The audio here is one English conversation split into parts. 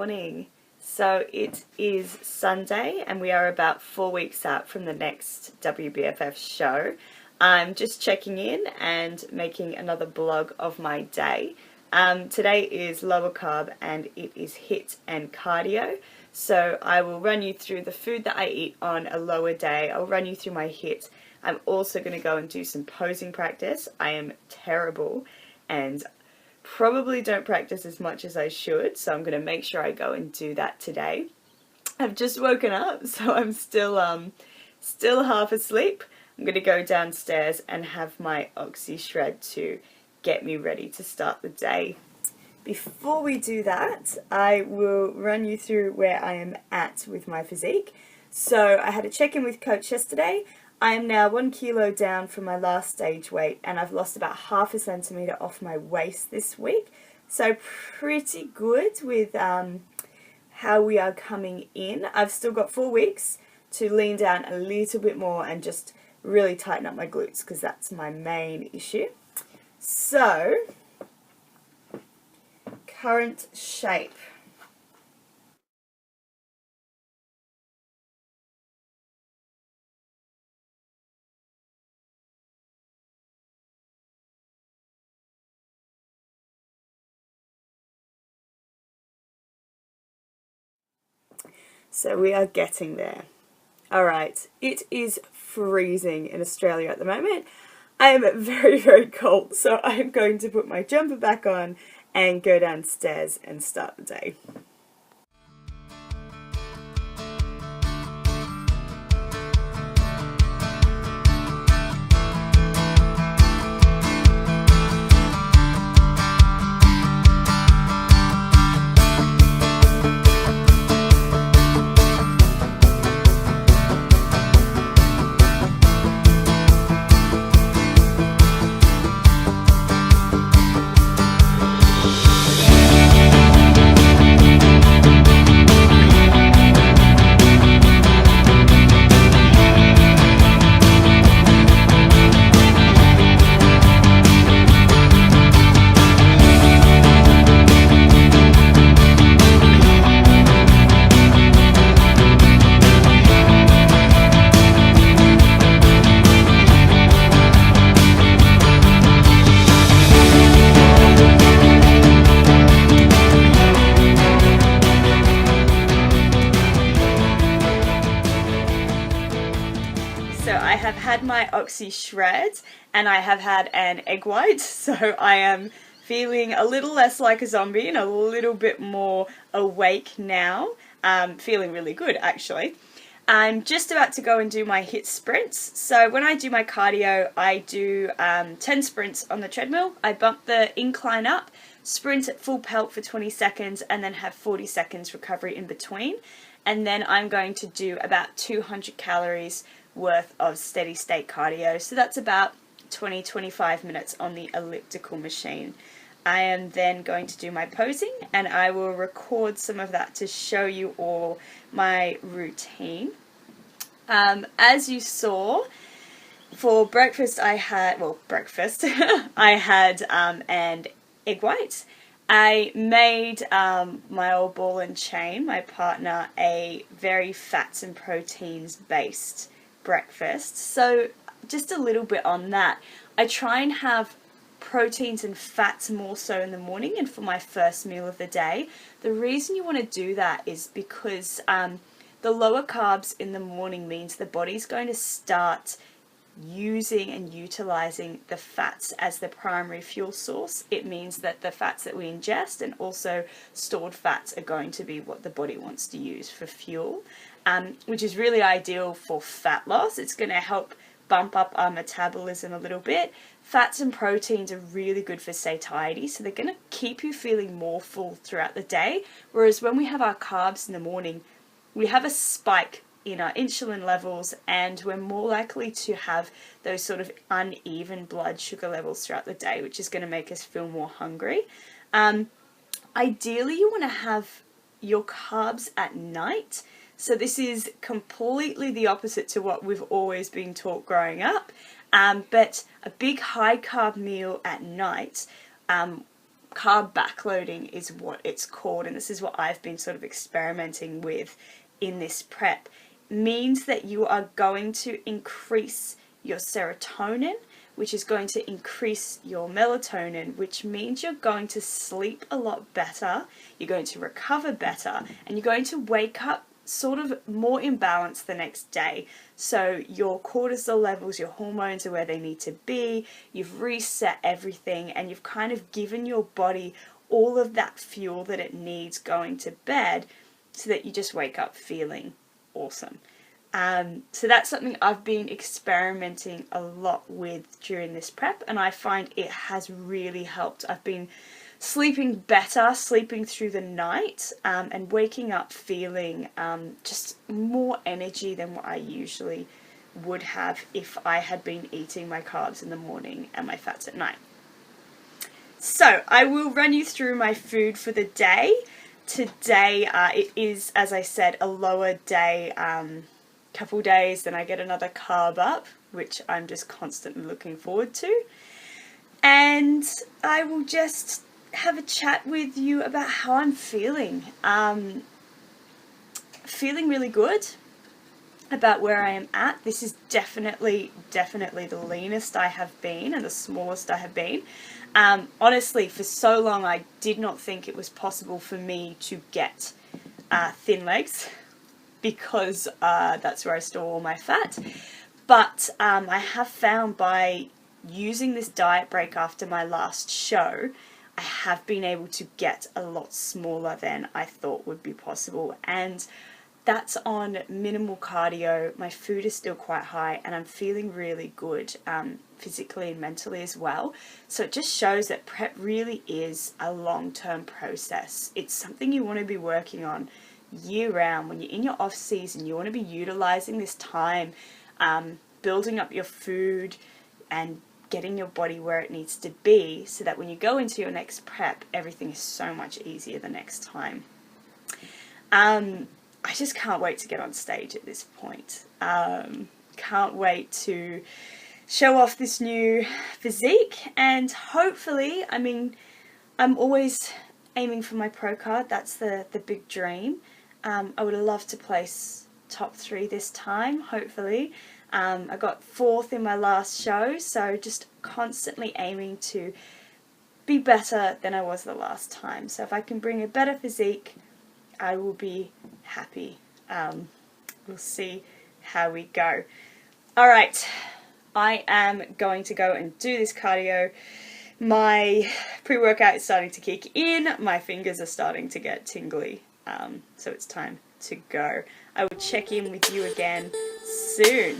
morning. So it is Sunday and we are about 4 weeks out from the next WBFF show. I'm just checking in and making another blog of my day. Today is lower carb and it is HIIT and cardio. So I will run you through the food that I eat on a lower day. I'll run you through my HIIT. I'm also going to go and do some posing practice. I am terrible and probably don't practice as much as I should, so I'm going to make sure I go and do that today. I've just woken up, so I'm still half asleep. I'm going to go downstairs and have my oxy shred to get me ready to start the day. Before we do that, I will run you through where I am at with my physique. So I had a check-in with coach yesterday. I am now 1 kilo down from my last stage weight and I've lost about half a centimetre off my waist this week. So pretty good with how we are coming in. I've still got 4 weeks to lean down a little bit more and just really tighten up my glutes because that's my main issue. So, current shape. So we are getting there. Alright, it is freezing in Australia at the moment. I am very, very cold, so I am going to put my jumper back on and go downstairs and start the day. So I have had my oxy shred and I have had an egg white, so I am feeling a little less like a zombie and a little bit more awake now. Feeling really good actually. I'm just about to go and do my HIIT sprints. So when I do my cardio, I do 10 sprints on the treadmill. I bump the incline up, sprint at full pelt for 20 seconds and then have 40 seconds recovery in between. And then I'm going to do about 200 calories worth of steady state cardio. So that's about 20-25 minutes on the elliptical machine. I am then going to do my posing and I will record some of that to show you all my routine. As you saw, for breakfast I had, I had an egg white. I made my old ball and chain, my partner, a very fats and proteins based breakfast. So just a little bit on that. I try and have proteins and fats more so in the morning and for my first meal of the day. The reason you want to do that is because the lower carbs in the morning means the body's going to start using and utilizing the fats as the primary fuel source. It means that the fats that we ingest and also stored fats are going to be what the body wants to use for fuel, which is really ideal for fat loss. It's going to help bump up our metabolism a little bit. Fats and proteins are really good for satiety, so they're going to keep you feeling more full throughout the day, whereas when we have our carbs in the morning, we have a spike in our insulin levels and we're more likely to have those sort of uneven blood sugar levels throughout the day, which is going to make us feel more hungry. Ideally, you want to have your carbs at night. So this is completely the opposite to what we've always been taught growing up. But a big high carb meal at night carb backloading is what it's called, and this is what I've been sort of experimenting with in this prep, means that you are going to increase your serotonin, which is going to increase your melatonin, which means you're going to sleep a lot better, you're going to recover better, and you're going to wake up sort of more in balance the next day. So your cortisol levels, your hormones are where they need to be, you've reset everything, and you've kind of given your body all of that fuel that it needs going to bed so that you just wake up feeling awesome. So that's something I've been experimenting a lot with during this prep, and I find it has really helped. I've been sleeping better, sleeping through the night, and waking up feeling just more energy than what I usually would have if I had been eating my carbs in the morning and my fats at night. So I will run you through my food for the day. Today it is, as I said, a lower day. Couple days, then I get another carb up, which I'm just constantly looking forward to. And I will just have a chat with you about how I'm feeling. Feeling really good about where I am at. This is definitely the leanest I have been and the smallest I have been. Honestly, for so long I did not think it was possible for me to get thin legs, because that's where I store all my fat. But I have found by using this diet break after my last show, I have been able to get a lot smaller than I thought would be possible. And that's on minimal cardio. My food is still quite high, and I'm feeling really good physically and mentally as well. So it just shows that prep really is a long-term process. It's something you want to be working on year round. When you're in your off season, you want to be utilizing this time, building up your food and getting your body where it needs to be, so that when you go into your next prep, everything is so much easier the next time. I just can't wait to get on stage at this point. Can't wait to show off this new physique, and hopefully, I mean, I'm always aiming for my pro card. That's the big dream. I would love to place top 3 this time, hopefully. I got 4th in my last show, so just constantly aiming to be better than I was the last time. So if I can bring a better physique, I will be happy. We'll see how we go. Alright, I am going to go and do this cardio. My pre-workout is starting to kick in, my fingers are starting to get tingly. So it's time to go. I will check in with you again soon.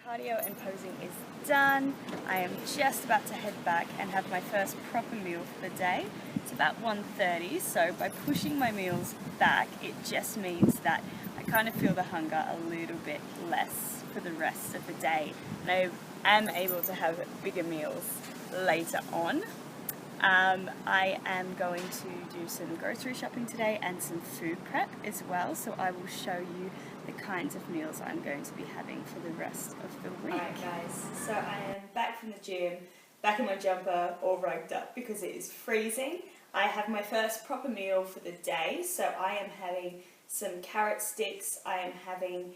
Cardio and posing is done. I am just about to head back and have my first proper meal for the day. It's about 1:30, so by pushing my meals back, it just means that I kind of feel the hunger a little bit less for the rest of the day. And I am able to have bigger meals later on. I am going to do some grocery shopping today and some food prep as well, so I will show you the kinds of meals I'm going to be having for the rest of the week. Alright guys, so I am back from the gym, back in my jumper, all rugged up because it is freezing. I have my first proper meal for the day, so I am having some carrot sticks, I am having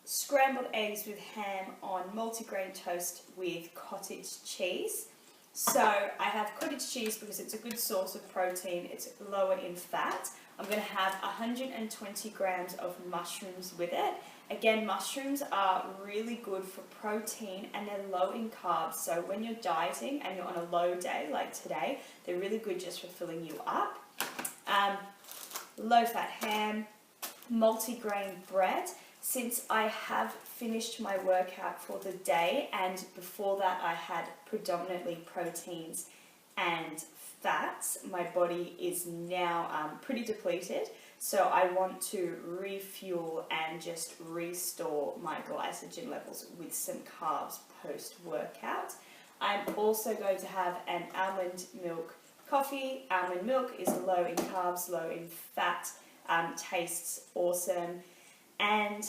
scrambled eggs with ham on multigrain toast with cottage cheese. So I have cottage cheese because it's a good source of protein, it's lower in fat. I'm going to have 120 grams of mushrooms with it. Again, mushrooms are really good for protein and they're low in carbs. So when you're dieting and you're on a low day like today, they're really good just for filling you up. Low fat ham, multigrain bread. Since I have finished my workout for the day and before that I had predominantly proteins and fats, my body is now pretty depleted, so I want to refuel and just restore my glycogen levels with some carbs post-workout. I'm also going to have an almond milk coffee. Almond milk is low in carbs, low in fat, tastes awesome. And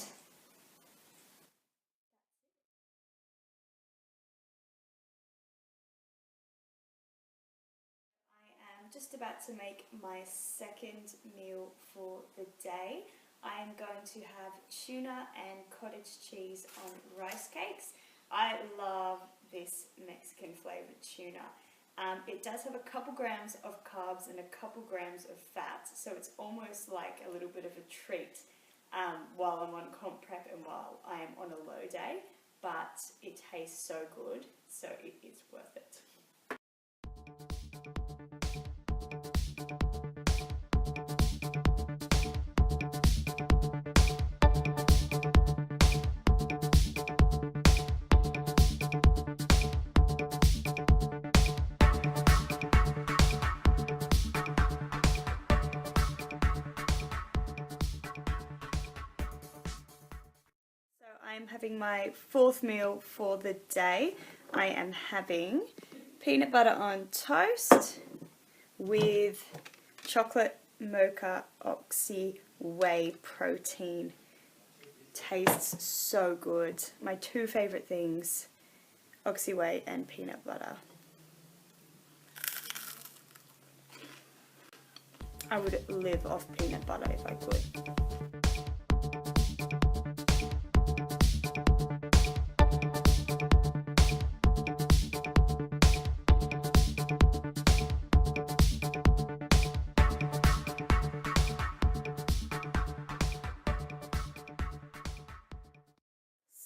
I am just about to make my second meal for the day. I am going to have tuna and cottage cheese on rice cakes. I love this Mexican flavored tuna. It does have a couple grams of carbs and a couple grams of fat, so it's almost like a little bit of a treat while I'm on comp prep and while I am on a low day, but it tastes so good, so it is worth it. I'm having my fourth meal for the day. I am having peanut butter on toast with chocolate mocha oxy whey protein. Tastes so good. My two favorite things, oxy whey and peanut butter. I would live off peanut butter if I could.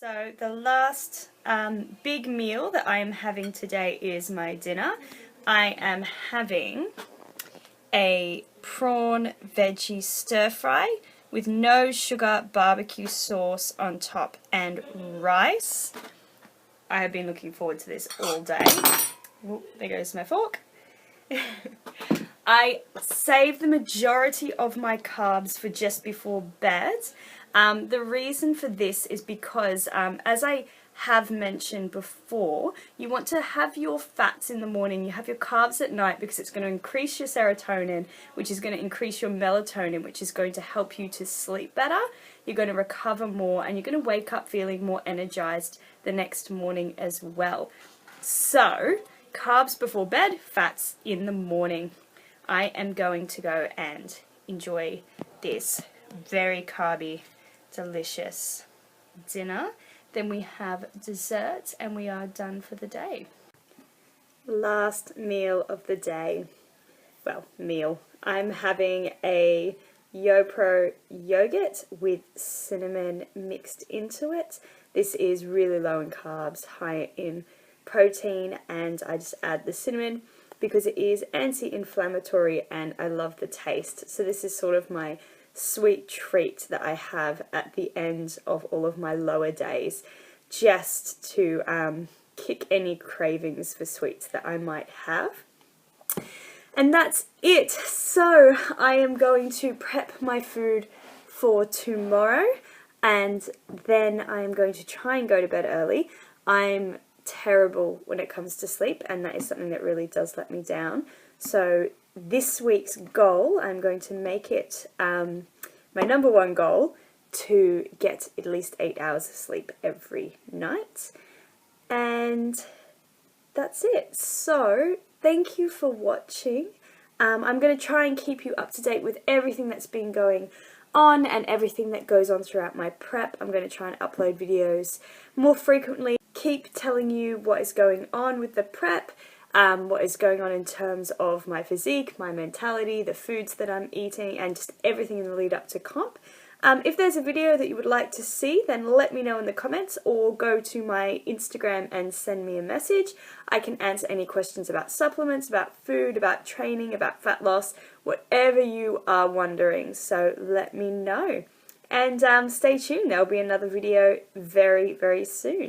So the last big meal that I am having today is my dinner. I am having a prawn veggie stir fry with no sugar barbecue sauce on top and rice. I have been looking forward to this all day. Ooh, there goes my fork. I save the majority of my carbs for just before bed. The reason for this is because, as I have mentioned before, you want to have your fats in the morning, you have your carbs at night because it's going to increase your serotonin, which is going to increase your melatonin, which is going to help you to sleep better. You're going to recover more and you're going to wake up feeling more energized the next morning as well. So, carbs before bed, fats in the morning. I am going to go and enjoy this very carby, delicious dinner. Then we have dessert and we are done for the day. Last meal of the day. Well, meal. I'm having a YoPro yogurt with cinnamon mixed into it. This is really low in carbs, high in protein, and I just add the cinnamon because it is anti-inflammatory and I love the taste. So this is sort of my sweet treat that I have at the end of all of my lower days. just to kick any cravings for sweets that I might have. And that's it. So I am going to prep my food for tomorrow, and then I am going to try and go to bed early. I'm terrible when it comes to sleep, and that is something that really does let me down. So this week's goal, I'm going to make it my number one goal, to get at least 8 hours of sleep every night. And that's it. So thank you for watching. I'm going to try and keep you up to date with everything that's been going on and everything that goes on throughout my prep. I'm going to try and upload videos more frequently, keep telling you what is going on with the prep, what is going on in terms of my physique, my mentality, the foods that I'm eating, and just everything in the lead up to comp. If there's a video that you would like to see, then let me know in the comments, or go to my Instagram and send me a message. I can answer any questions about supplements, about food, about training, about fat loss, whatever you are wondering. So let me know. And stay tuned, there'll be another video very, very soon.